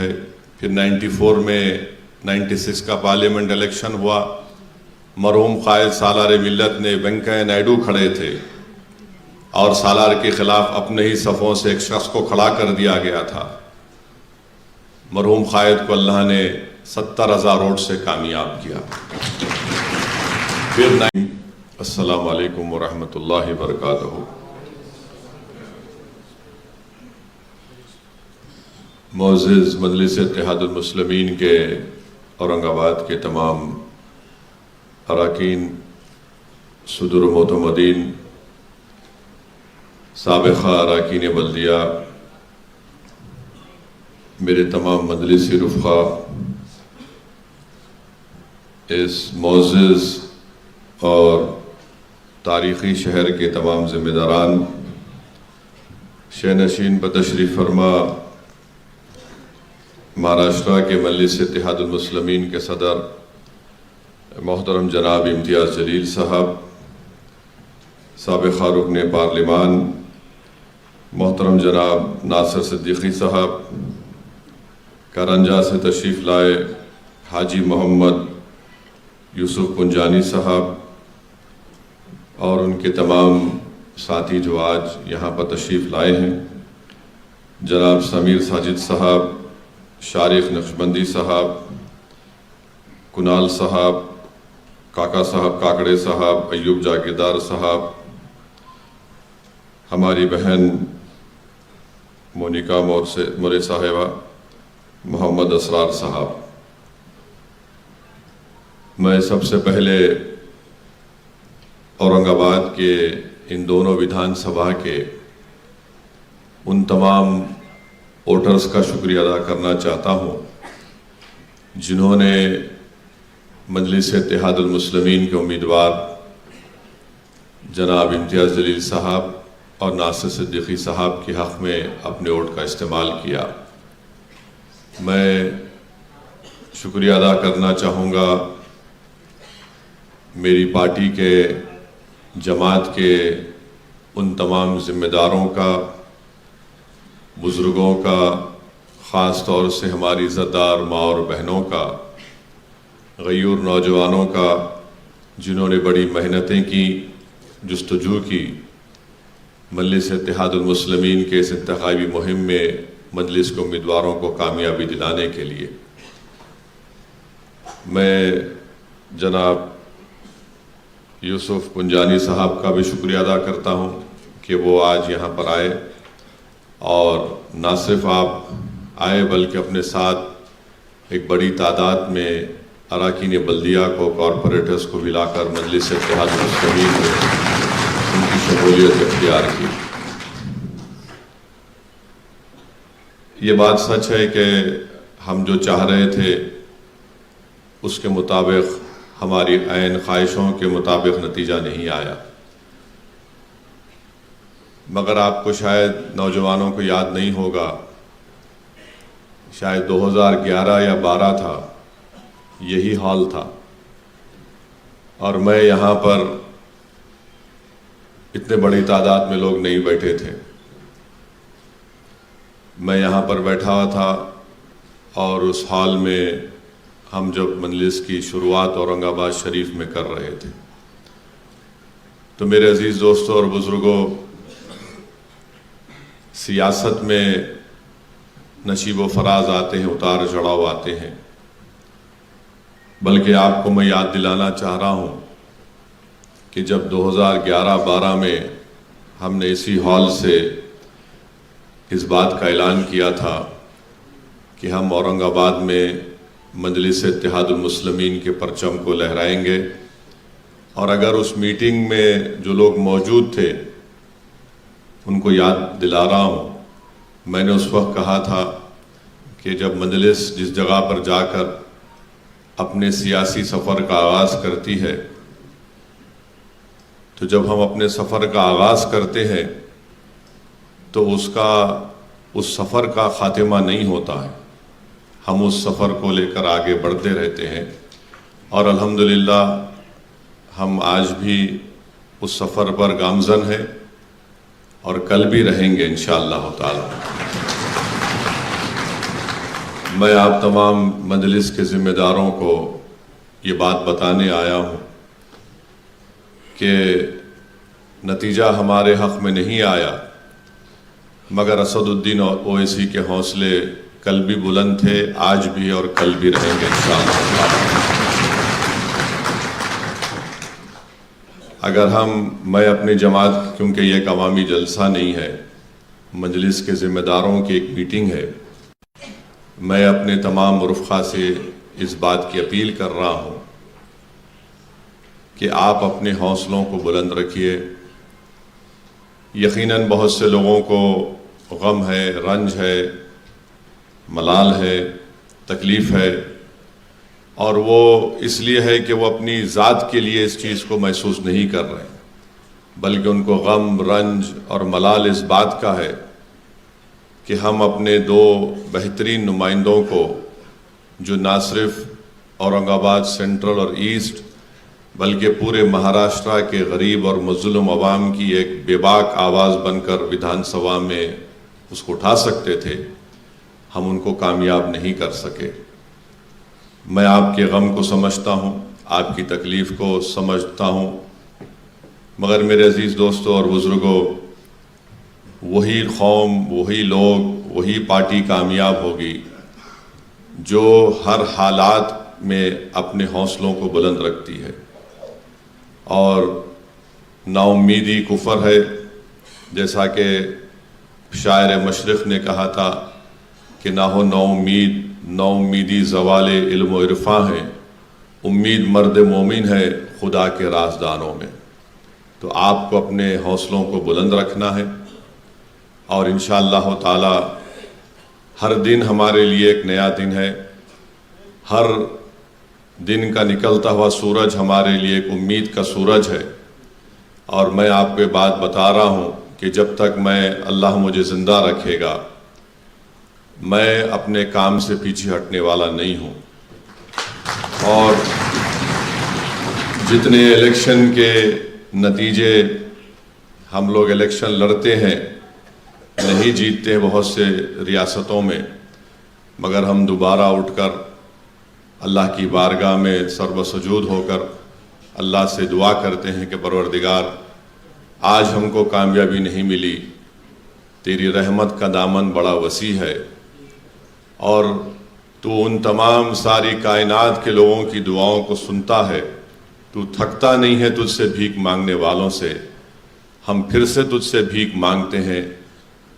ہے۔ پھر 94 میں 96 کا پارلیمنٹ الیکشن ہوا، مرحوم قائد سالار ملت نے وینکیا نائیڈو کھڑے تھے اور سالار کے خلاف اپنے ہی صفوں سے ایک شخص کو کھڑا کر دیا گیا تھا۔ مرحوم قائد کو اللہ نے 70,000 ووٹ سے کامیاب کیا۔ پھر السلام علیکم ورحمۃ اللہ وبرکاتہ۔ معزز مجلس اتحاد المسلمین کے اورنگ آباد کے تمام اراکین، صدر و معتمدین، سابقہ اراکین بلدیہ، میرے تمام مجلسی رفقا، اس معزز اور تاریخی شہر کے تمام ذمہ داران، شہنشین بتشریف فرما مہاراشٹرا کے مجلس اتحاد المسلمین کے صدر محترم جناب امتیاز جلیل صاحب، سابقہ رکن پارلیمان محترم جناب ناصر صدیقی صاحب، کارنجا سے تشریف لائے حاجی محمد یوسف پنجانی صاحب اور ان کے تمام ساتھی جو آج یہاں پر تشریف لائے ہیں، جناب سمیر ساجد صاحب، شارق نقشبندی صاحب، کنال صاحب، کاکا صاحب کاکڑے صاحب، ایوب جاگیردار صاحب، ہماری بہن مونیکا مورے صاحبہ، محمد اسرار صاحب، میں سب سے پہلے اورنگ آباد کے ان دونوں ودھان سبھا کے ان تمام ووٹرز کا شکریہ ادا کرنا چاہتا ہوں جنہوں نے مجلس اتحاد المسلمین کے امیدوار جناب امتیاز جلیل صاحب اور ناصر صدیقی صاحب کے حق میں اپنے ووٹ کا استعمال کیا۔ میں شکریہ ادا کرنا چاہوں گا میری پارٹی کے، جماعت کے ان تمام ذمہ داروں کا، بزرگوں کا، خاص طور سے ہماری عزتدار ماں اور بہنوں کا، غیور نوجوانوں کا، جنہوں نے بڑی محنتیں کی، جستجو کی مجلس اتحاد المسلمین کے اس انتخابی مہم میں مجلس کے امیدواروں کو کامیابی دلانے کے لیے۔ میں جناب یوسف پنجانی صاحب کا بھی شکریہ ادا کرتا ہوں کہ وہ آج یہاں پر آئے اور نہ صرف آپ آئے بلکہ اپنے ساتھ ایک بڑی تعداد میں اراکین بلدیہ کو، کارپوریٹرز کو بھی لا کر مجلس اتحاد المسلمین میں ان کی شمولیت اختیار کی۔ یہ بات سچ ہے کہ ہم جو چاہ رہے تھے اس کے مطابق، ہماری عین خواہشوں کے مطابق نتیجہ نہیں آیا، مگر آپ کو شاید نوجوانوں کو یاد نہیں ہوگا، شاید 2011 یا 12 تھا، یہی حال تھا اور میں یہاں پر اتنے بڑی تعداد میں لوگ نہیں بیٹھے تھے، میں یہاں پر بیٹھا ہوا تھا اور اس حال میں ہم جب مجلس کی شروعات اورنگ آباد شریف میں کر رہے تھے تو میرے عزیز دوستوں اور بزرگوں، سیاست میں نشیب و فراز آتے ہیں، اتار چڑھاؤ آتے ہیں، بلکہ آپ کو میں یاد دلانا چاہ رہا ہوں کہ جب 2011-12 میں ہم نے اسی ہال سے اس بات کا اعلان کیا تھا کہ ہم اورنگ آباد میں مجلس اتحاد المسلمین کے پرچم کو لہرائیں گے، اور اگر اس میٹنگ میں جو لوگ موجود تھے ان کو یاد دلا رہا ہوں، میں نے اس وقت کہا تھا کہ جب مجلس جس جگہ پر جا کر اپنے سیاسی سفر کا آغاز کرتی ہے تو جب ہم اپنے سفر کا آغاز کرتے ہیں تو اس سفر کا خاتمہ نہیں ہوتا ہے، ہم اس سفر کو لے کر آگے بڑھتے رہتے ہیں، اور الحمدللہ ہم آج بھی اس سفر پر گامزن ہیں اور کل بھی رہیں گے انشاءاللہ تعالی۔ میں آپ تمام مجلس کے ذمہ داروں کو یہ بات بتانے آیا ہوں کہ نتیجہ ہمارے حق میں نہیں آیا، مگر اسد الدین اویسی کے حوصلے کل بھی بلند تھے، آج بھی اور کل بھی رہیں گے انشاءاللہ۔ اگر میں اپنی جماعت، کیونکہ یہ ایک عوامی جلسہ نہیں ہے، مجلس کے ذمہ داروں کی ایک میٹنگ ہے، میں اپنے تمام رفقا سے اس بات کی اپیل کر رہا ہوں کہ آپ اپنے حوصلوں کو بلند رکھیے۔ یقیناً بہت سے لوگوں کو غم ہے، رنج ہے، ملال ہے، تکلیف ہے، اور وہ اس لیے ہے کہ وہ اپنی ذات کے لیے اس چیز کو محسوس نہیں کر رہے، بلکہ ان کو غم، رنج اور ملال اس بات کا ہے کہ ہم اپنے دو بہترین نمائندوں کو، جو نہ صرف اورنگ آباد سینٹرل اور ایسٹ بلکہ پورے مہاراشٹرا کے غریب اور مظلوم عوام کی ایک بے باک آواز بن کر ویدھان سبھا میں اس کو اٹھا سکتے تھے، ہم ان کو کامیاب نہیں کر سکے۔ میں آپ کے غم کو سمجھتا ہوں، آپ کی تکلیف کو سمجھتا ہوں، مگر میرے عزیز دوستوں اور بزرگوں، وہی قوم، وہی لوگ، وہی پارٹی کامیاب ہوگی جو ہر حالات میں اپنے حوصلوں کو بلند رکھتی ہے، اور نا امیدی کفر ہے، جیسا کہ شاعر مشرق نے کہا تھا کہ نہ ہو نا امیدی زوال علم و عرفاں ہے، امید مرد مومن ہے خدا کے رازدانوں میں۔ تو آپ کو اپنے حوصلوں کو بلند رکھنا ہے، اور انشاءاللہ تعالی ہر دن ہمارے لیے ایک نیا دن ہے، ہر دن کا نکلتا ہوا سورج ہمارے لیے ایک امید کا سورج ہے، اور میں آپ کو یہ بات بتا رہا ہوں کہ جب تک اللہ مجھے زندہ رکھے گا، میں اپنے کام سے پیچھے ہٹنے والا نہیں ہوں، اور جتنے الیکشن کے نتیجے ہم لوگ الیکشن لڑتے ہیں، نہیں جیتتے ہیں بہت سے ریاستوں میں، مگر ہم دوبارہ اٹھ کر اللہ کی بارگاہ میں سر بسجود ہو کر اللہ سے دعا کرتے ہیں کہ پروردگار، آج ہم کو کامیابی نہیں ملی، تیری رحمت کا دامن بڑا وسیع ہے، اور تو ان تمام ساری کائنات کے لوگوں کی دعاؤں کو سنتا ہے، تو تھکتا نہیں ہے تجھ سے بھیک مانگنے والوں سے۔ ہم پھر سے تجھ سے بھیک مانگتے ہیں،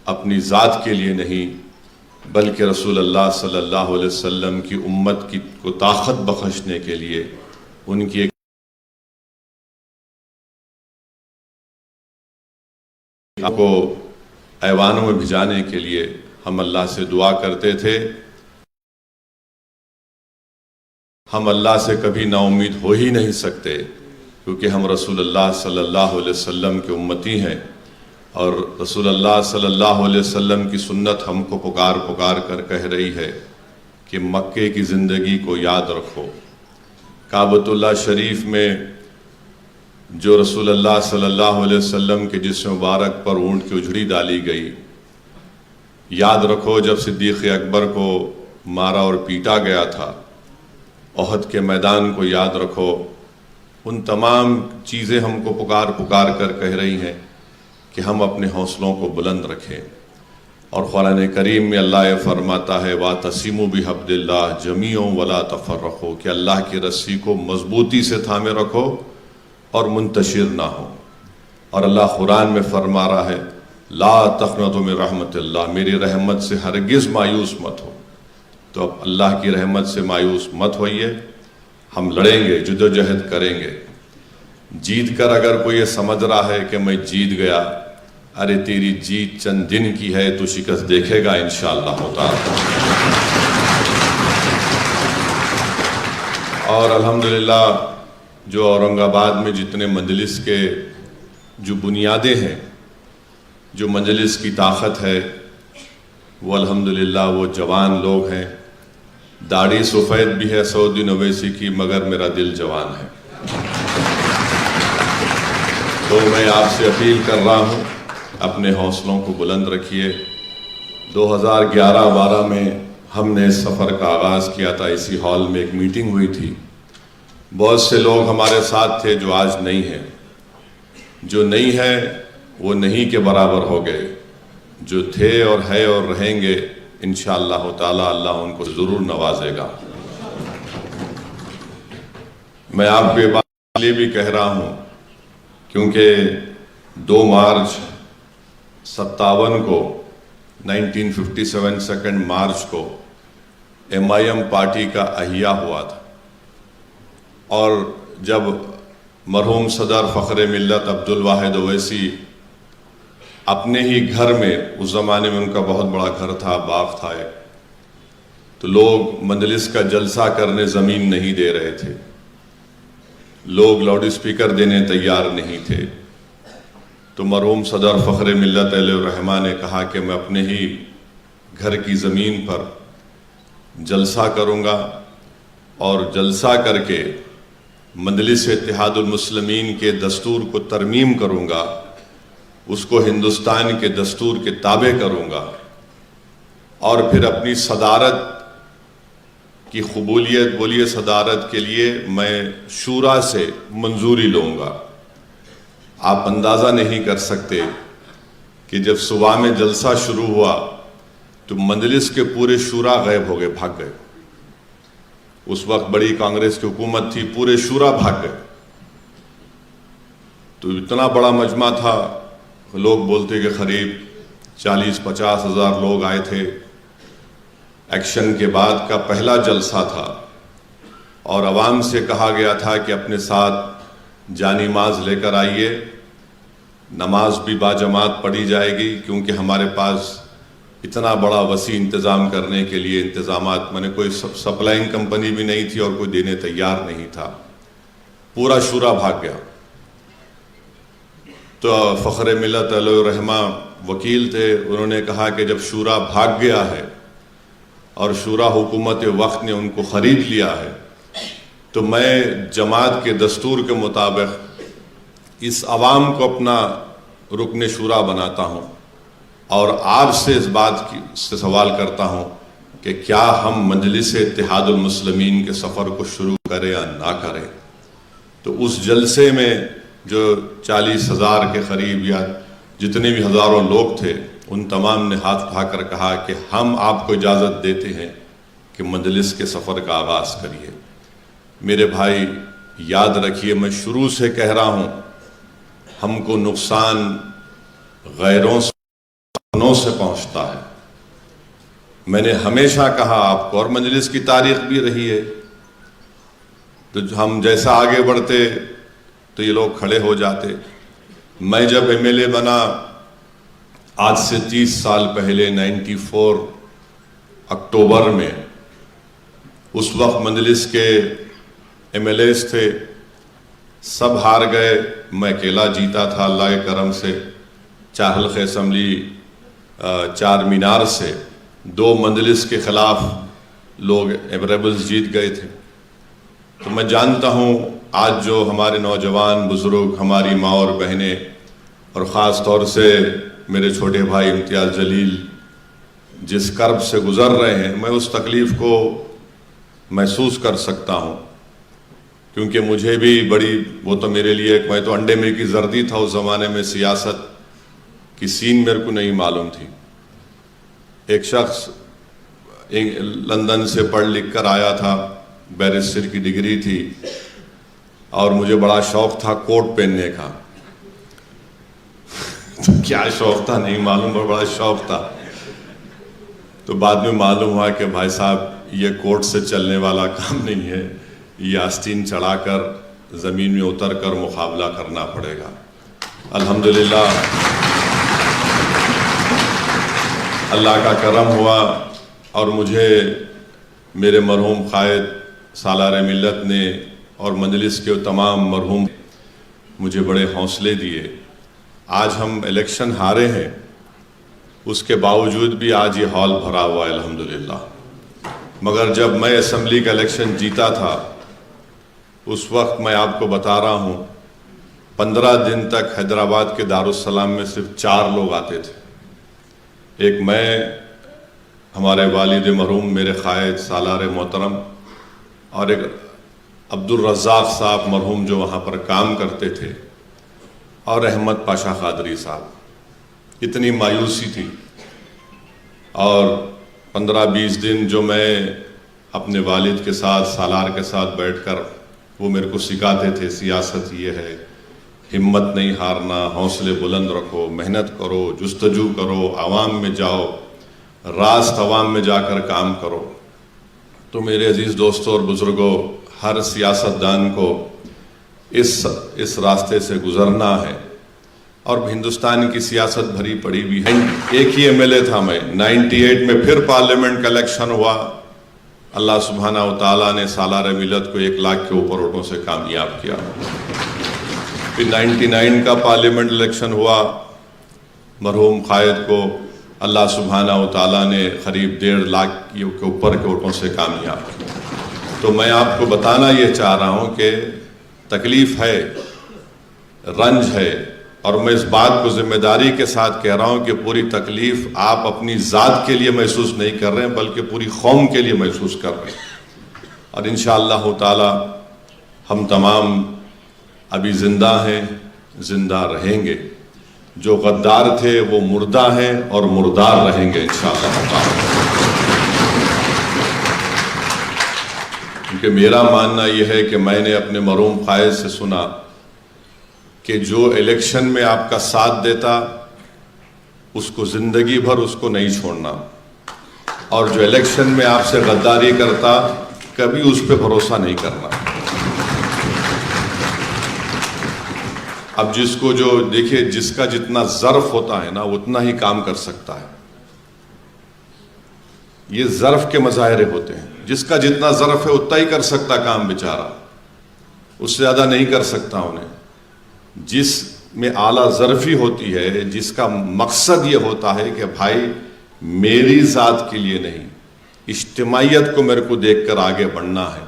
اپنی ذات کے لیے نہیں بلکہ رسول اللہ صلی اللہ علیہ وسلم کی امت کو طاقت بخشنے کے لیے، ان کی ایک کو ایوانوں میں بھجانے کے لیے ہم اللہ سے دعا کرتے تھے۔ ہم اللہ سے کبھی نا امید ہو ہی نہیں سکتے، کیونکہ ہم رسول اللہ صلی اللہ علیہ وسلم کے امتی ہیں، اور رسول اللہ صلی اللہ علیہ وسلم کی سنت ہم کو پکار کر کہہ رہی ہے کہ مکے کی زندگی کو یاد رکھو۔ کعبۃ اللہ شریف میں جو رسول اللہ صلی اللہ علیہ وسلم کے جسم مبارک پر اونٹ کی اجڑی ڈالی گئی، یاد رکھو جب صدیق اکبر کو مارا اور پیٹا گیا تھا، احد کے میدان کو یاد رکھو۔ ان تمام چیزیں ہم کو پکار کر کہہ رہی ہیں کہ ہم اپنے حوصلوں کو بلند رکھیں، اور قرآن کریم میں اللہ یہ فرماتا ہے وَاعْتَصِمُوا بِحَبْلِ اللَّهِ جَمِيعًا وَلَا تَفَرَّقُوا، کہ اللہ کی رسی کو مضبوطی سے تھامے رکھو اور منتشر نہ ہو۔ اور اللہ قرآن میں فرما رہا ہے لا تقنطوا من رحمت اللہ، میری رحمت سے ہرگز مایوس مت ہو۔ تو اب اللہ کی رحمت سے مایوس مت ہوئیے، ہم لڑیں گے، جدوجہد کریں گے۔ جیت کر اگر کوئی یہ سمجھ رہا ہے کہ میں جیت گیا، ارے تیری جیت چند دن کی ہے، تو شکست دیکھے گا انشاءاللہ تعالی۔ اور الحمدللہ جو اورنگ آباد میں جتنے مجلس کے جو بنیادیں ہیں، جو مجلس کی طاقت ہے، وہ الحمدللہ وہ جوان لوگ ہیں۔ داڑھی سفید بھی ہے اسد الدین اویسی کی، مگر میرا دل جوان ہے۔ تو میں آپ سے اپیل کر رہا ہوں، اپنے حوصلوں کو بلند رکھیے۔ 2011-12 میں ہم نے اس سفر کا آغاز کیا تھا، اسی ہال میں ایک میٹنگ ہوئی تھی، بہت سے لوگ ہمارے ساتھ تھے جو آج نہیں ہیں، جو نہیں ہے وہ نہیں کے برابر ہو گئے، جو تھے اور ہے اور رہیں گے انشاءاللہ تعالی اللہ ان کو ضرور نوازے گا۔ میں آپ کو یہ بات اس لیے بھی کہہ رہا ہوں کیونکہ 2 مارچ 57 کو 1957 2 مارچ کو MIM پارٹی کا احیا ہوا تھا، اور جب مرحوم صدر فخر ملت عبدالواحد اویسی اپنے ہی گھر میں، اس زمانے میں ان کا بہت بڑا گھر تھا، باغ تھا ایک، تو لوگ مجلس کا جلسہ کرنے زمین نہیں دے رہے تھے، لوگ لاؤڈ اسپیکر دینے تیار نہیں تھے، تو مرحوم صدر فخر ملت علیہ الرحمہ نے کہا کہ میں اپنے ہی گھر کی زمین پر جلسہ کروں گا، اور جلسہ کر کے مجلس اتحاد المسلمین کے دستور کو ترمیم کروں گا، اس کو ہندوستان کے دستور کے تابع کروں گا، اور پھر اپنی صدارت کی قبولیت، بولیے صدارت کے لیے میں شورا سے منظوری لوں گا۔ آپ اندازہ نہیں کر سکتے کہ جب صبح میں جلسہ شروع ہوا تو مجلس کے پورے شورا غائب ہو گئے، بھاگ گئے۔ اس وقت بڑی کانگریس کی حکومت تھی، پورے شورا بھاگ گئے۔ تو اتنا بڑا مجمع تھا، لوگ بولتے کہ قریب 40-50 ہزار لوگ آئے تھے۔ ایکشن کے بعد کا پہلا جلسہ تھا، اور عوام سے کہا گیا تھا کہ اپنے ساتھ جانی ماز لے کر آئیے، نماز بھی باجماعت پڑھی جائے گی، کیونکہ ہمارے پاس اتنا بڑا وسیع انتظام کرنے کے لیے انتظامات، میں نے کوئی سپلائنگ کمپنی بھی نہیں تھی اور کوئی دینے تیار نہیں تھا، پورا شورا بھاگ گیا۔ تو فخر ملت علیہ الرحمہ وکیل تھے، انہوں نے کہا کہ جب شورا بھاگ گیا ہے اور شورا حکومت وقت نے ان کو خرید لیا ہے، تو میں جماعت کے دستور کے مطابق اس عوام کو اپنا رکن شورا بناتا ہوں، اور آپ سے اس بات سے سوال کرتا ہوں کہ کیا ہم مجلس اتحاد المسلمین کے سفر کو شروع کریں یا نہ کریں۔ تو اس جلسے میں جو 40 ہزار کے قریب یا جتنے بھی ہزاروں لوگ تھے، ان تمام نے ہاتھ اٹھا کر کہا کہ ہم آپ کو اجازت دیتے ہیں کہ مجلس کے سفر کا آغاز کریے۔ میرے بھائی یاد رکھیے، میں شروع سے کہہ رہا ہوں، ہم کو نقصان غیروں سے پہنچتا ہے۔ میں نے ہمیشہ کہا آپ کو، اور مجلس کی تاریخ بھی رہی ہے، تو ہم جیسا آگے بڑھتے تو یہ لوگ کھڑے ہو جاتے۔ میں جب MLA بنا آج سے 30 سال پہلے 94 اکتوبر میں، اس وقت مجلس کے MLAs تھے، سب ہار گئے، میں اکیلا جیتا تھا اللہ کے کرم سے۔ 4 حلقہ اسمبلی، 4 مینار سے 2 مجلس کے خلاف لوگ ایبریبلز جیت گئے تھے۔ تو میں جانتا ہوں آج جو ہمارے نوجوان بزرگ، ہماری ماں اور بہنیں، اور خاص طور سے میرے چھوٹے بھائی امتیاز جلیل جس کرب سے گزر رہے ہیں، میں اس تکلیف کو محسوس کر سکتا ہوں، کیونکہ مجھے بھی بڑی، وہ تو میرے لیے، میں تو انڈے میں کی زردی تھا اس زمانے میں، سیاست کی سین میرے کو نہیں معلوم تھی۔ ایک شخص لندن سے پڑھ لکھ کر آیا تھا، بیرسٹر کی ڈگری تھی، اور مجھے بڑا شوق تھا کوٹ پہننے کا۔ تو کیا شوق تھا نہیں معلوم، بڑا شوق تھا۔ تو بعد میں معلوم ہوا کہ بھائی صاحب یہ کوٹ سے چلنے والا کام نہیں ہے، یہ آستین چڑھا کر زمین میں اتر کر مقابلہ کرنا پڑے گا۔ الحمدللہ اللہ کا کرم ہوا، اور مجھے میرے مرحوم قائد سالار ملت نے اور مجلس کے تمام مرحوم مجھے بڑے حوصلے دیے۔ آج ہم الیکشن ہارے ہیں، اس کے باوجود بھی آج یہ ہال بھرا ہوا ہے الحمدللہ۔ مگر جب میں اسمبلی کا الیکشن جیتا تھا، اس وقت میں آپ کو بتا رہا ہوں 15 دن تک حیدرآباد کے دارالسلام میں صرف 4 لوگ آتے تھے۔ ایک میں، ہمارے والد مرحوم میرے قائد سالار محترم اور ایک عبدالرزاق صاحب مرحوم جو وہاں پر کام کرتے تھے، اور احمد پاشا قادری صاحب، اتنی مایوسی تھی۔ اور 15-20 دن جو میں اپنے والد کے ساتھ سالار کے ساتھ بیٹھ کر وہ میرے کو سکھاتے تھے، سیاست یہ ہے، ہمت نہیں ہارنا، حوصلے بلند رکھو، محنت کرو، جستجو کرو، عوام میں جاؤ، راست عوام میں جا کر کام کرو۔ تو میرے عزیز دوستوں اور بزرگوں، ہر سیاستدان کو اس راستے سے گزرنا ہے، اور ہندوستان کی سیاست بھری پڑی ہوئی ہے۔ ایک ہی ایم ایل اے تھا میں، 98 میں پھر پارلیمنٹ کا الیکشن ہوا، اللہ سبحانہ و تعالیٰ نے سالار ملت کو 1 لاکھ کے اوپر ووٹوں سے کامیاب کیا۔ پھر 99 کا پارلیمنٹ الیکشن ہوا، مرحوم قائد کو اللہ سبحانہ و تعالیٰ نے قریب 1.5 لاکھ کے اوپر کے ووٹوں سے کامیاب کیا۔ تو میں آپ کو بتانا یہ چاہ رہا ہوں کہ تکلیف ہے، رنج ہے، اور میں اس بات کو ذمہ داری کے ساتھ کہہ رہا ہوں کہ پوری تکلیف آپ اپنی ذات کے لیے محسوس نہیں کر رہے ہیں، بلکہ پوری قوم کے لیے محسوس کر رہے ہیں۔ اور انشاءاللہ تعالی ہم تمام ابھی زندہ ہیں، زندہ رہیں گے۔ جو غدار تھے وہ مردہ ہیں اور مردار رہیں گے انشاءاللہ تعالی۔ کیونکہ میرا ماننا یہ ہے کہ میں نے اپنے مرحوم قائد سے سنا کہ جو الیکشن میں آپ کا ساتھ دیتا اس کو زندگی بھر اس کو نہیں چھوڑنا، اور جو الیکشن میں آپ سے غداری کرتا کبھی اس پہ بھروسہ نہیں کرنا۔ اب جس کو جو دیکھیں، جس کا جتنا ظرف ہوتا ہے نا اتنا ہی کام کر سکتا ہے۔ یہ ظرف کے مظاہرے ہوتے ہیں، جس کا جتنا ظرف ہے اتنا ہی کر سکتا کام بیچارہ، اس سے زیادہ نہیں کر سکتا انہیں۔ جس میں اعلیٰ ظرفی ہوتی ہے، جس کا مقصد یہ ہوتا ہے کہ بھائی میری ذات کے لیے نہیں، اجتماعیت کو میرے کو دیکھ کر آگے بڑھنا ہے،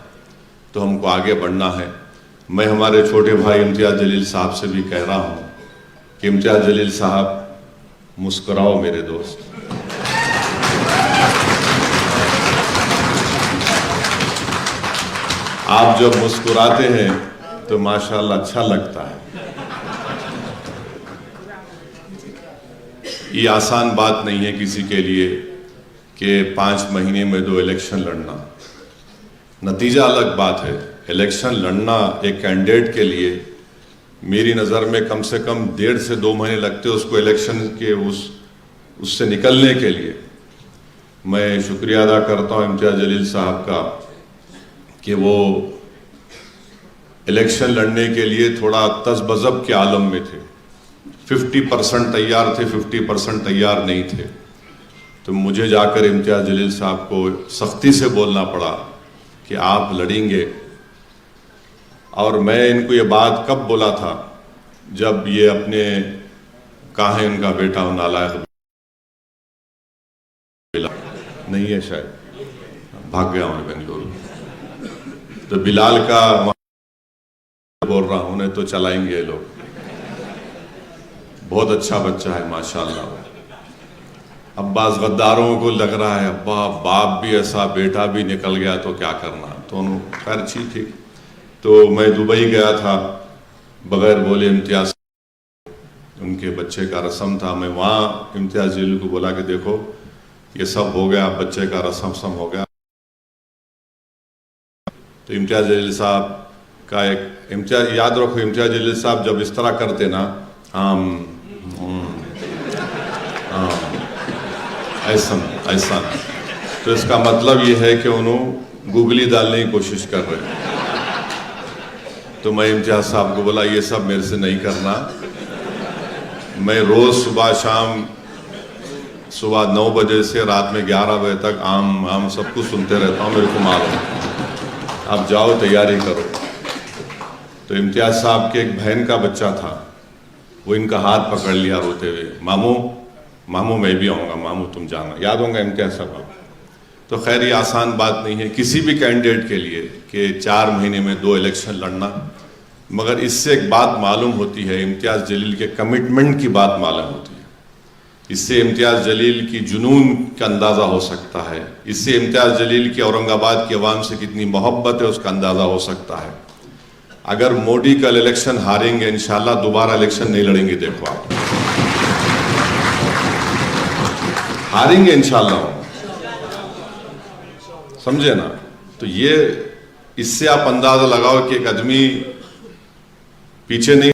تو ہم کو آگے بڑھنا ہے۔ میں ہمارے چھوٹے بھائی امتیاز جلیل صاحب سے بھی کہہ رہا ہوں کہ امتیاز جلیل صاحب مسکراؤ میرے دوست۔ آپ جب مسکراتے ہیں تو ماشاءاللہ اچھا لگتا ہے۔ یہ آسان بات نہیں ہے کسی کے لیے کہ 5 مہینے میں 2 الیکشن لڑنا۔ نتیجہ الگ بات ہے، الیکشن لڑنا ایک کینڈیڈیٹ کے لیے میری نظر میں کم سے کم 1.5 سے 2 مہینے لگتے اس کو الیکشن کے اس سے نکلنے کے لیے۔ میں شکریہ ادا کرتا ہوں امتیاز جلیل صاحب کا کہ وہ الیکشن لڑنے کے لیے تھوڑا تذبذب کے عالم میں تھے، 50% تیار تھے، 50% تیار نہیں تھے۔ تو مجھے جا کر امتیاز جلیل صاحب کو سختی سے بولنا پڑا کہ آپ لڑیں گے۔ اور میں ان کو یہ بات کب بولا تھا، جب یہ اپنے کہاں ہے ان کا بیٹا نالائق نہیں ہے، شاید بھاگ گیا ہوں بنگلور، تو بلال کا بول رہا ہوں، انہیں تو چلائیں گے یہ لوگ، بہت اچھا بچہ ہے ماشاءاللہ۔ اب بعض غداروں کو لگ رہا ہے ابا باپ بھی ایسا بیٹا بھی نکل گیا تو کیا کرنا، تو خیر ٹھیک۔ تو میں دبئی گیا تھا بغیر بولے، امتیاز ان کے بچے کا رسم تھا، میں وہاں امتیاز جلیل کو بولا کہ دیکھو یہ سب ہو گیا، بچے کا رسم ہو گیا۔ تو امتیاز جلیل صاحب کا ایک یاد رکھو، امتیاز جلیل صاحب جب اس طرح کرتے نا ایسا، تو اس کا مطلب یہ ہے کہ انہوں گوگلی ڈالنے کی کوشش کر رہے ہیں۔ تو میں امتیاز صاحب کو بولا یہ سب میرے سے نہیں کرنا، میں روز صبح شام، صبح 9 بجے سے رات میں 11 بجے تک عام سب کچھ سنتے رہتا ہوں، میرے کو معلوم، آپ جاؤ تیاری کرو۔ تو امتیاز صاحب کے ایک بہن کا بچہ تھا، وہ ان کا ہاتھ پکڑ لیا روتے ہوئے، ماموں میں بھی آؤں گا، ماموں تم جانا، یاد ہوں گا امتیاز صاحب۔ تو خیر یہ آسان بات نہیں ہے کسی بھی کینڈیڈیٹ کے لیے کہ 4 مہینے میں 2 الیکشن لڑنا، مگر اس سے ایک بات معلوم ہوتی ہے، امتیاز جلیل کے کمٹمنٹ کی بات معلوم ہوتی ہے اس سے امتیاز جلیل کی جنون کا اندازہ ہو سکتا ہے، اس سے امتیاز جلیل کی اورنگ آباد کی عوام سے کتنی محبت ہے اس کا اندازہ ہو سکتا ہے۔ اگر مودی کل الیکشن ہاریں گے انشاءاللہ دوبارہ الیکشن نہیں لڑیں گے، دیکھو آپ ہاریں گے انشاءاللہ، سمجھے نا؟ تو یہ اس سے آپ اندازہ لگاؤ کہ ایک آدمی پیچھے نہیں،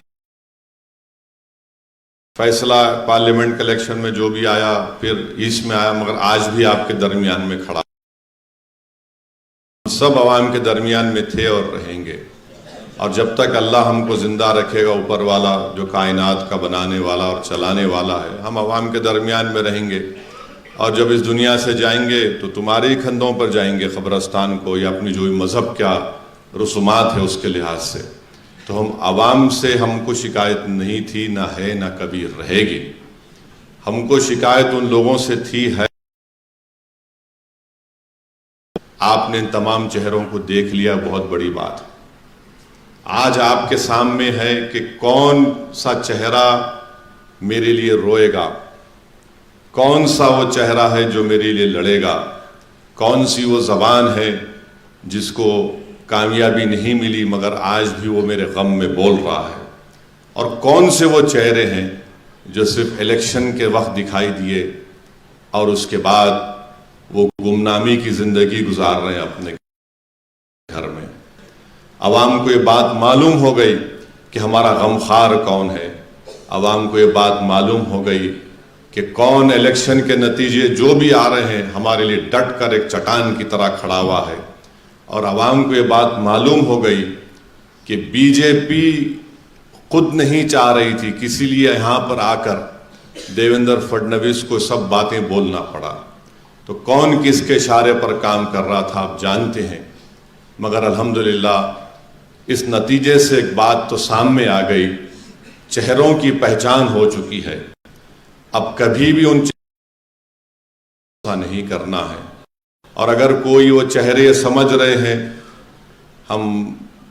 فیصلہ پارلیمنٹ کے الیکشن میں جو بھی آیا پھر اس میں آیا، مگر آج بھی آپ کے درمیان میں کھڑا، سب عوام کے درمیان میں تھے اور رہیں گے، اور جب تک اللہ ہم کو زندہ رکھے گا، اوپر والا جو کائنات کا بنانے والا اور چلانے والا ہے، ہم عوام کے درمیان میں رہیں گے، اور جب اس دنیا سے جائیں گے تو تمہارے ہی کندھوں پر جائیں گے قبرستان کو، یا اپنی جو مذہب کیا رسومات ہے اس کے لحاظ سے۔ تو ہم عوام سے ہم کو شکایت نہیں تھی، نہ ہے، نہ کبھی رہے گی۔ ہم کو شکایت ان لوگوں سے تھی ہے، آپ نے ان تمام چہروں کو دیکھ لیا، بہت بڑی بات۔ آج آپ کے سامنے ہے کہ کون سا چہرہ میرے لیے روئے گا، کون سا وہ چہرہ ہے جو میرے لیے لڑے گا، کون سی وہ زبان ہے جس کو کامیابی نہیں ملی مگر آج بھی وہ میرے غم میں بول رہا ہے، اور کون سے وہ چہرے ہیں جو صرف الیکشن کے وقت دکھائی دیے اور اس کے بعد وہ گمنامی کی زندگی گزار رہے ہیں اپنے گھر میں۔ عوام کو یہ بات معلوم ہو گئی کہ ہمارا غمخوار کون ہے، عوام کو یہ بات معلوم ہو گئی کہ کون الیکشن کے نتیجے جو بھی آ رہے ہیں ہمارے لیے ڈٹ کر ایک چٹان کی طرح کھڑا ہوا ہے، اور عوام کو یہ بات معلوم ہو گئی کہ بی جے پی خود نہیں چاہ رہی تھی، کسی لیے یہاں پر آ کر دیویندر فڈنویس کو سب باتیں بولنا پڑا۔ تو کون کس کے اشارے پر کام کر رہا تھا آپ جانتے ہیں، مگر الحمدللہ اس نتیجے سے ایک بات تو سامنے آ گئی، چہروں کی پہچان ہو چکی ہے، اب کبھی بھی ان چہروں نہیں کرنا ہے، اور اگر کوئی وہ چہرے سمجھ رہے ہیں ہم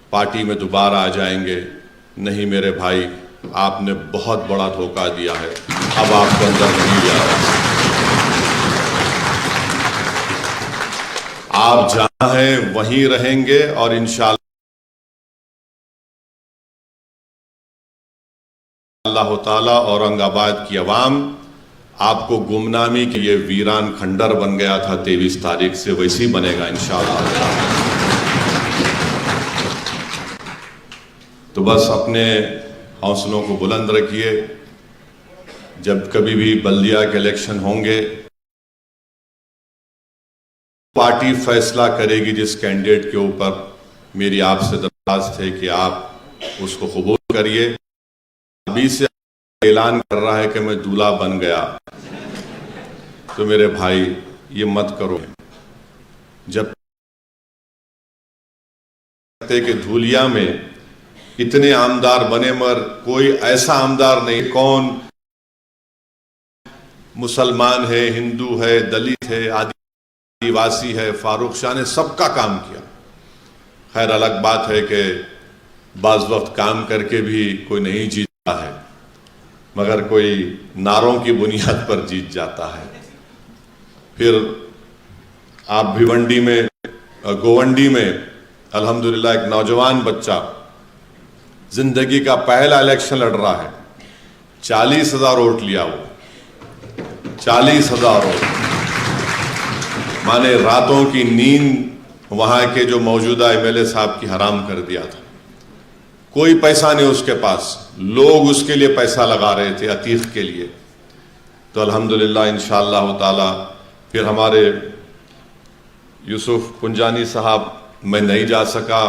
پارٹی میں دوبارہ آ جائیں گے، نہیں میرے بھائی، آپ نے بہت بڑا دھوکہ دیا ہے، اب آپ کے اندر نہیں جا رہا، آپ جہاں ہیں وہیں رہیں گے، اور انشاءاللہ اللہ تعالیٰ اورنگ آباد کی عوام آپ کو گمنامی کی یہ ویران کھنڈر بن گیا تھا 23 تاریخ سے ویسی بنے گا انشاءاللہ۔ تو بس اپنے حوصلوں کو بلند رکھیے، جب کبھی بھی بلدیہ کے الیکشن ہوں گے پارٹی فیصلہ کرے گی جس کینڈیڈیٹ کے اوپر، میری آپ سے درخواست ہے کہ آپ اس کو قبول کریے۔ ابھی سے اعلان کر رہا ہے کہ میں دولہا بن گیا، تو میرے بھائی یہ مت کرو، جب کہ دھولیا میں اتنے آمدار بنے مگر کوئی ایسا آمدار نہیں، کون مسلمان ہے، ہندو ہے، دلت ہے، آدیواسی ہے، فاروق شاہ نے سب کا کام کیا۔ خیر الگ بات ہے کہ بعض وقت کام کر کے بھی کوئی نہیں جیتا ہے، مگر کوئی نعروں کی بنیاد پر جیت جاتا ہے۔ پھر آپ بھیونڈی میں گوونڈی میں الحمدللہ ایک نوجوان بچہ زندگی کا پہلا الیکشن لڑ رہا ہے، 40,000 ووٹ لیا، وہ 40,000 ووٹ، مانے راتوں کی نیند وہاں کے جو موجودہ ایم ایل اے صاحب کی حرام کر دیا تھا۔ کوئی پیسہ نہیں اس کے پاس، لوگ اس کے لیے پیسہ لگا رہے تھے عتیق کے لیے۔ تو الحمدللہ انشاءاللہ تعالی پھر ہمارے یوسف پنجانی صاحب، میں نہیں جا سکا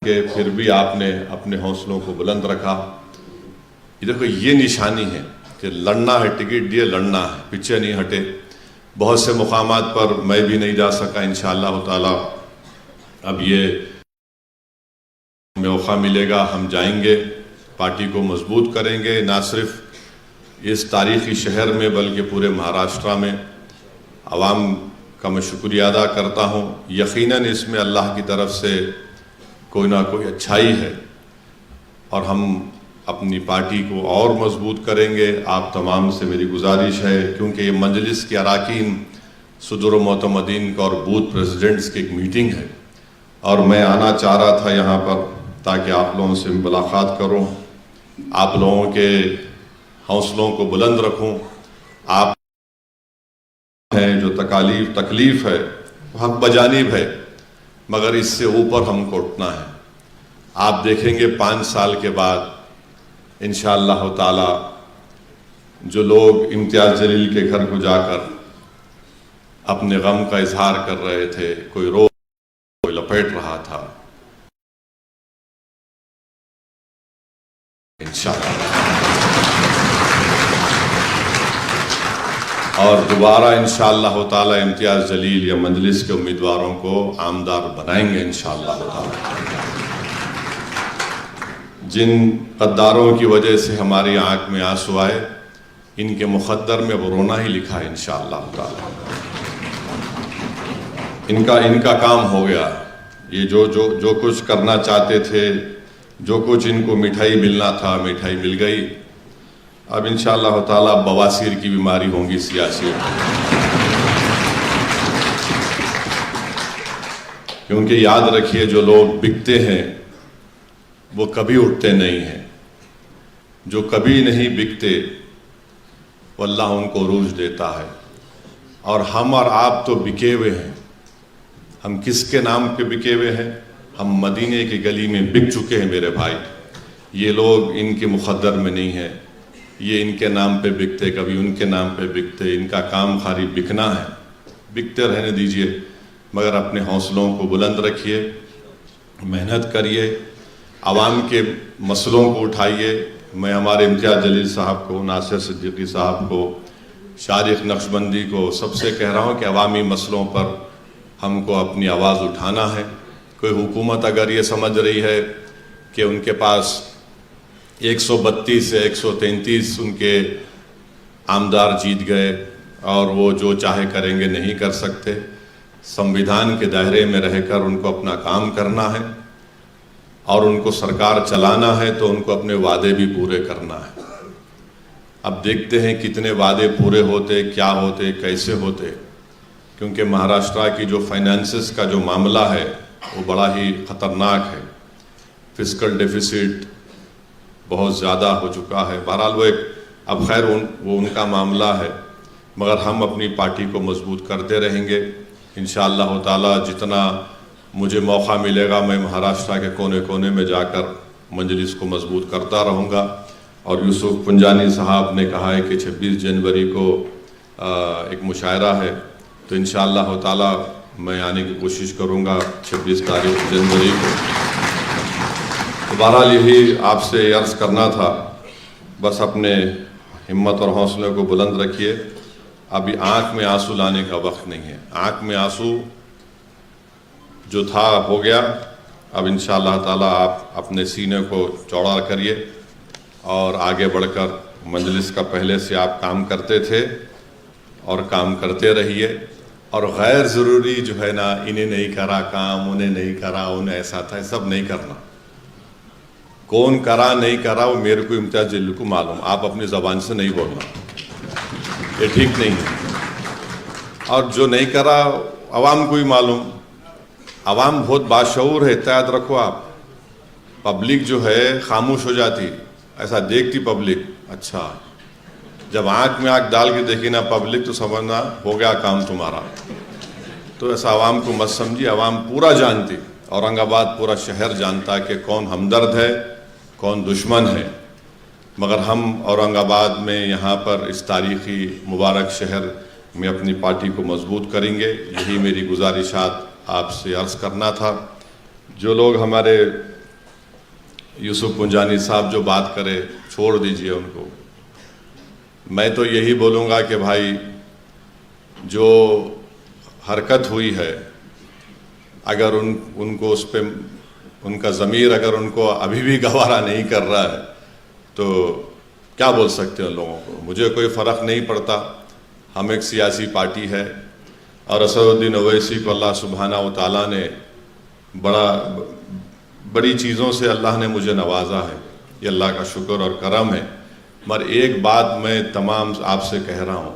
کہ پھر بھی آپ نے اپنے حوصلوں کو بلند رکھا۔ یہ دیکھو یہ نشانی ہے کہ لڑنا ہے، ٹکٹ دیے لڑنا ہے، پیچھے نہیں ہٹے۔ بہت سے مقامات پر میں بھی نہیں جا سکا، انشاءاللہ تعالی اب یہ موقع ملے گا، ہم جائیں گے، پارٹی کو مضبوط کریں گے، نہ صرف اس تاریخی شہر میں بلکہ پورے مہاراشٹرا میں۔ عوام کا میں شکریہ ادا کرتا ہوں، یقیناً اس میں اللہ کی طرف سے کوئی نہ کوئی اچھائی ہے، اور ہم اپنی پارٹی کو اور مضبوط کریں گے. آپ تمام سے میری گزارش ہے، کیونکہ یہ مجلس کے اراکین صدر و معتمدین کا اور بوتھ پریزیڈنٹس کی ایک میٹنگ ہے، اور میں آنا چاہ رہا تھا یہاں پر تاکہ آپ لوگوں سے ملاقات کروں، آپ لوگوں کے حوصلوں کو بلند رکھوں. آپ ہیں جو تکلیف ہے وہ حق بجانب ہے، مگر اس سے اوپر ہم کو اٹھنا ہے. آپ دیکھیں گے 5 سال کے بعد انشاءاللہ تعالی جو لوگ امتیاز جلیل کے گھر کو جا کر اپنے غم کا اظہار کر رہے تھے، کوئی رو کوئی لپیٹ رہا تھا، انشاءاللہ اور دوبارہ انشاءاللہ تعالی امتیاز جلیل یا مجلس کے امیدواروں کو عامدار بنائیں گے انشاءاللہ تعالی. جن غداروں کی وجہ سے ہماری آنکھ میں آنسو آئے، ان کے مقدر میں وہ رونا ہی لکھا ہے انشاءاللہ تعالی. ان کا کام ہو گیا. یہ جو کچھ کرنا چاہتے تھے، جو کچھ ان کو مٹھائی ملنا تھا، مٹھائی مل گئی. اب انشاءاللہ تعالی بواسیر کی بیماری ہوں گی سیاسی، کیونکہ یاد رکھیے جو لوگ بکتے ہیں وہ کبھی اٹھتے نہیں ہیں. جو کبھی نہیں بکتے وہ اللہ ان کو عروج دیتا ہے. اور ہم اور آپ تو بکے ہوئے ہیں. ہم کس کے نام پہ بکے ہوئے ہیں؟ ہم مدینے کی گلی میں بک چکے ہیں میرے بھائی. یہ لوگ ان کے مقدر میں نہیں ہیں. یہ ان کے نام پہ بکتے، کبھی ان کے نام پہ بکتے. ان کا کام خالی بکنا ہے. بکتے رہنے دیجئے، مگر اپنے حوصلوں کو بلند رکھیے، محنت کریے، عوام کے مسئلوں کو اٹھائیے. میں ہمارے امتیاز جلیل صاحب کو، ناصر صدیقی صاحب کو، شارق نقشبندی کو سب سے کہہ رہا ہوں کہ عوامی مسئلوں پر ہم کو اپنی آواز اٹھانا ہے. کوئی حکومت اگر یہ سمجھ رہی ہے کہ ان کے پاس 132 سے 133 ان کے عامدار جیت گئے اور وہ جو چاہے کریں گے، نہیں کر سکتے. سمویدھان کے دائرے میں رہ کر ان کو اپنا کام کرنا ہے، اور ان کو سرکار چلانا ہے تو ان کو اپنے وعدے بھی پورے کرنا ہے. اب دیکھتے ہیں کتنے وعدے پورے ہوتے، کیا ہوتے، کیسے ہوتے. کیونکہ مہاراشٹرا کی جو فائنانسز کا جو معاملہ ہے وہ بڑا ہی خطرناک ہے. فسکل ڈیفیسٹ بہت زیادہ ہو چکا ہے. بہرحال وہ اب خیر وہ ان کا معاملہ ہے، مگر ہم اپنی پارٹی کو مضبوط کرتے رہیں گے انشاءاللہ تعالی. جتنا مجھے موقع ملے گا میں مہاراشٹرا کے کونے کونے میں جا کر مجلس کو مضبوط کرتا رہوں گا. اور یوسف پنجانی صاحب نے کہا ہے کہ 26 جنوری کو ایک مشاعرہ ہے، تو انشاءاللہ تعالی میں آنے کی کوشش کروں گا 26 تاریخ جنوری کو. بہرحال یہی آپ سے عرض کرنا تھا. بس اپنے ہمت اور حوصلے کو بلند رکھیے. ابھی آنکھ میں آنسو لانے کا وقت نہیں ہے. آنکھ میں آنسو جو تھا ہو گیا. اب انشاءاللہ تعالی آپ اپنے سینے کو چوڑا کریے اور آگے بڑھ کر مجلس کا پہلے سے آپ کام کرتے تھے اور کام کرتے رہیے. اور غیر ضروری جو ہے نا، انہیں نہیں کرا کام، انہیں نہیں کرا، انہیں ایسا تھا، سب نہیں کرنا. کون کرا نہیں کرا وہ میرے کو امتیاز جلیل کو معلوم. آپ اپنی زبان سے نہیں بولنا، یہ ٹھیک نہیں ہے. اور جو نہیں کرا عوام کو ہی معلوم. عوام بہت باشعور ہے، یاد رکھو آپ. پبلک جو ہے خاموش ہو جاتی، ایسا دیکھتی پبلک. اچھا جب آنکھ میں آنکھ ڈال کے دیکھی نا پبلک تو سمجھنا ہو گیا کام تمہارا. تو ایسا عوام کو مت سمجھی. عوام پورا جانتی، اورنگ آباد پورا شہر جانتا کہ کون ہمدرد ہے، کون دشمن ہے. مگر ہم اورنگ آباد میں یہاں پر اس تاریخی مبارک شہر میں اپنی پارٹی کو مضبوط کریں گے. یہی میری گزارشات آپ سے عرض کرنا تھا. جو لوگ ہمارے یوسف پنجانی صاحب جو بات کرے چھوڑ دیجئے ان کو. میں تو یہی بولوں گا کہ بھائی جو حرکت ہوئی ہے، اگر ان کو اس پہ ان کا ضمیر اگر ان کو ابھی بھی گوارا نہیں کر رہا ہے تو کیا بول سکتے ہیں لوگوں کو. مجھے کوئی فرق نہیں پڑتا. ہم ایک سیاسی پارٹی ہے اور اسد الدین اویسی کو اللہ سبحانہ و تعالیٰ نے بڑی چیزوں سے اللہ نے مجھے نوازا ہے. یہ اللہ کا شکر اور کرم ہے. مگر ایک بات میں تمام آپ سے کہہ رہا ہوں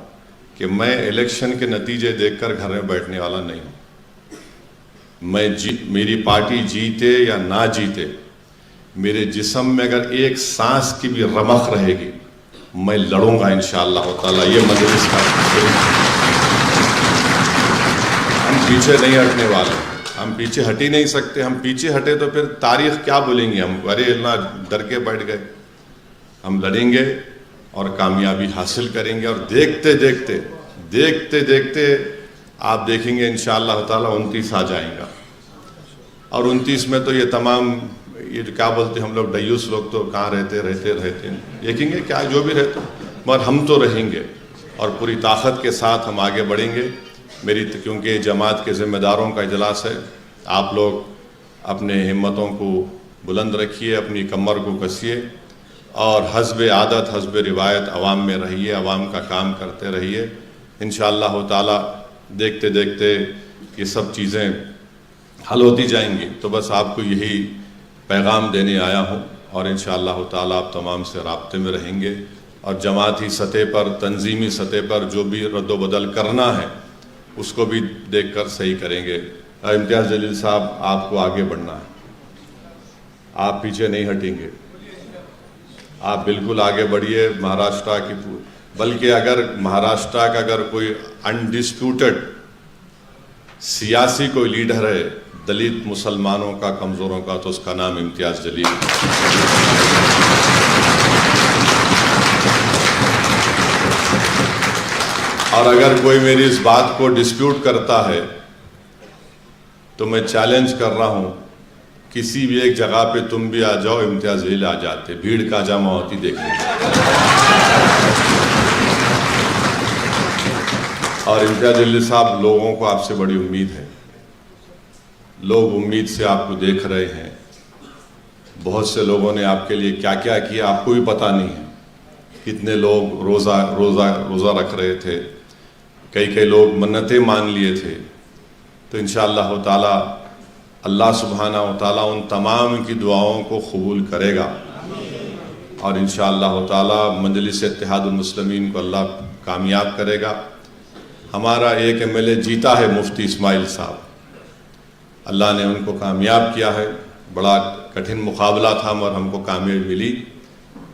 کہ میں الیکشن کے نتیجے دیکھ کر گھر میں بیٹھنے والا نہیں ہوں. میری پارٹی جیتے یا نہ جیتے، میرے جسم میں اگر ایک سانس کی بھی رمق رہے گی میں لڑوں گا انشاءاللہ تعالیٰ. یہ مجلس کا ہم پیچھے نہیں ہٹنے والے، ہم پیچھے ہٹ ہی نہیں سکتے. ہم پیچھے ہٹے تو پھر تاریخ کیا بولیں گے ہم؟ ارے اللہ ڈر کے بیٹھ گئے. ہم لڑیں گے اور کامیابی حاصل کریں گے، اور دیکھتے دیکھتے آپ دیکھیں گے انشاءاللہ تعالیٰ 29 آ جائیں گا. اور 29 میں تو یہ تمام یہ کیا بولتے ہیں ہم لوگ ڈیوس لوگ تو کہاں رہتے دیکھیں گے کیا جو بھی رہتے، مگر ہم تو رہیں گے اور پوری طاقت کے ساتھ ہم آگے بڑھیں گے. کیونکہ جماعت کے ذمہ داروں کا اجلاس ہے. آپ لوگ اپنے ہمتوں کو بلند رکھیے، اپنی کمر کو کسیے اور حسب عادت حسب روایت عوام میں رہیے، عوام کا کام کرتے رہیے. انشاءاللہ تعالیٰ دیکھتے یہ سب چیزیں حل ہوتی جائیں گی. تو بس آپ کو یہی پیغام دینے آیا ہوں، اور انشاءاللہ تعالیٰ آپ تمام سے رابطے میں رہیں گے، اور جماعتی سطح پر، تنظیمی سطح پر جو بھی رد و بدل کرنا ہے اس کو بھی دیکھ کر صحیح کریں گے. امتیاز جلیل صاحب، آپ کو آگے بڑھنا ہے، آپ پیچھے نہیں ہٹیں گے، آپ بالکل آگے بڑھیے. مہاراشٹرا کی بلکہ اگر مہاراشٹرا کا اگر کوئی انڈسپیوٹڈ سیاسی کوئی لیڈر ہے دلت مسلمانوں کا، کمزوروں کا، تو اس کا نام امتیاز جلیل ہے. اور اگر کوئی میری اس بات کو ڈسپیوٹ کرتا ہے تو میں چیلنج کر رہا ہوں، کسی بھی ایک جگہ پہ تم بھی آ جاؤ، امتیاز جلیل آ جاتے، بھیڑ کا جمع ہوتی دیکھنے. اور امتیاز جلیل صاحب، لوگوں کو آپ سے بڑی امید ہے، لوگ امید سے آپ کو دیکھ رہے ہیں. بہت سے لوگوں نے آپ کے لیے کیا کیا کیا آپ کو بھی پتہ نہیں ہے. کتنے لوگ روزہ رکھ رہے تھے، کئی لوگ منتیں مان لیے تھے. تو انشاءاللہ تعالیٰ اللہ سبحانہ و تعالیٰ ان تمام کی دعاؤں کو قبول کرے گا، اور انشاءاللہ تعالیٰ مجلس اتحاد المسلمین کو اللہ کامیاب کرے گا. ہمارا ایک MLA جیتا ہے، مفتی اسماعیل صاحب، اللہ نے ان کو کامیاب کیا ہے. بڑا کٹھن مقابلہ تھا مگر ہم کو کامیابی ملی.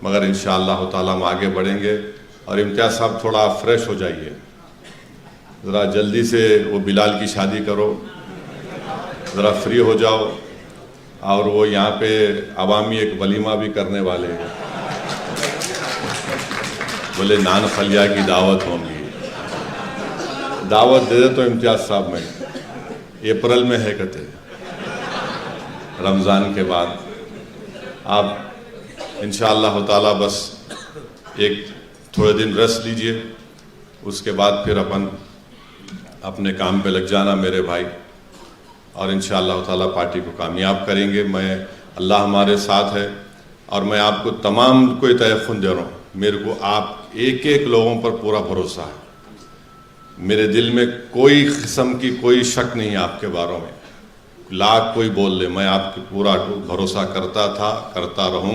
مگر انشاءاللہ تعالیٰ ہم آگے بڑھیں گے. اور امتیاز صاحب تھوڑا فریش ہو جائیے، ذرا جلدی سے وہ بلال کی شادی کرو، ذرا فری ہو جاؤ. اور وہ یہاں پہ عوامی ایک ولیمہ بھی کرنے والے ہیں، بولے نان خلیہ کی دعوت ہوں گی. دعوت دے دے تو امتیاز صاحب میں اپریل میں ہے کہتے رمضان کے بعد. آپ انشاءاللہ تعالیٰ بس ایک تھوڑے دن ریسٹ لیجئے، اس کے بعد پھر اپنے کام پہ لگ جانا میرے بھائی، اور انشاءاللہ تعالیٰ پارٹی کو کامیاب کریں گے. اللہ ہمارے ساتھ ہے، اور میں آپ کو تمام کو تیقن دے رہا ہوں، میرے کو آپ ایک لوگوں پر پورا بھروسہ ہے. میرے دل میں کوئی قسم کی کوئی شک نہیں ہے آپ کے باروں میں. لاکھ کوئی بول لے، میں آپ کی پورا بھروسہ کرتا تھا، کرتا رہوں گا.